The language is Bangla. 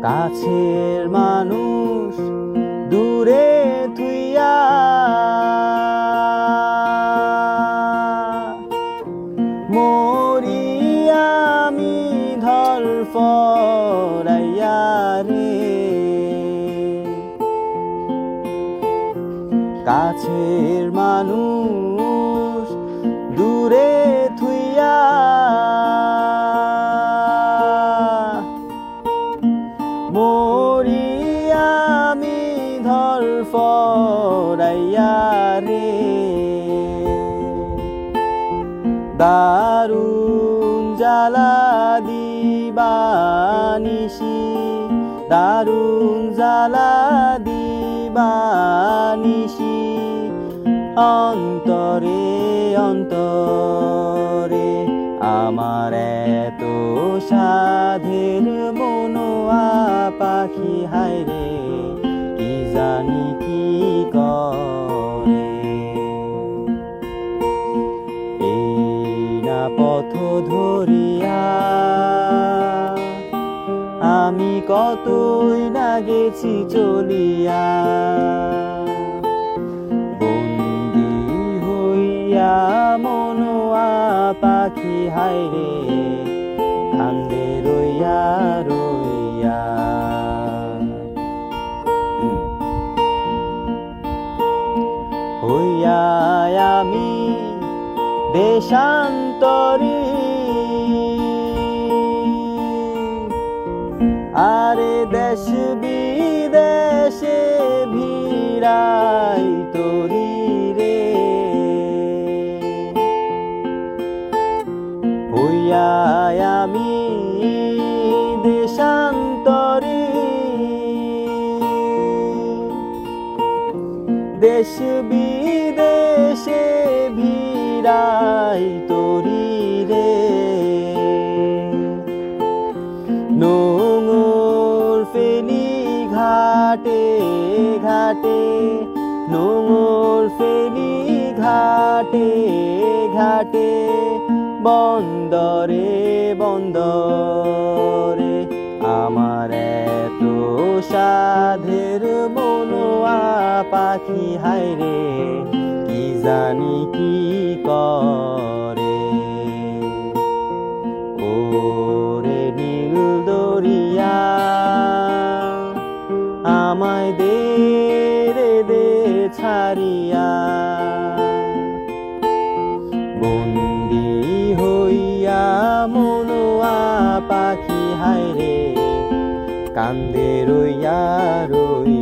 কাছের মানুষ দূরে থুইয়া মরি আমি ধরফরাইয়া রে। কাছের মানুষ দূরে থুইয়া মরি আমি ধরফরাইয়া রে। দারুণ জ্বালা দিবানিশি, দারুণ জ্বালা দিবানিশি, অন্তরে অন্তরে আমার এত সাধের মনোয়া পাখি হায়রে কি জানি কি করে। এই না পথ ধরিয়া আমি কতই না গেছি চলিয়া, বন্দি হইয়া মনোয়া পাখি হায়রে কান্দে রইয়া রইয়া। হইয়া আমি দেশান্তরী, আরে দেশ বিদেশে ভিড়াই তোরি রে। হইয়া আমি দেশান্তরী, দেশ বিদেশে ভিড়াই তোরি রে। নোঙর ফেনী ঘাটে ঘাটে, নোঙর ফেনী ঘাটে ঘাটে, বন্দরে বন্দরে আমার এত সাধের মনোয়া পাখি হায়রে কি জানি কি করে। ওরে নীল দরিয়া আমায় দে রে দে ছাড়িয়া, বন্দি হইয়া মনোয়া পাখি হায়রে কান্দে রইয়া রইয়া।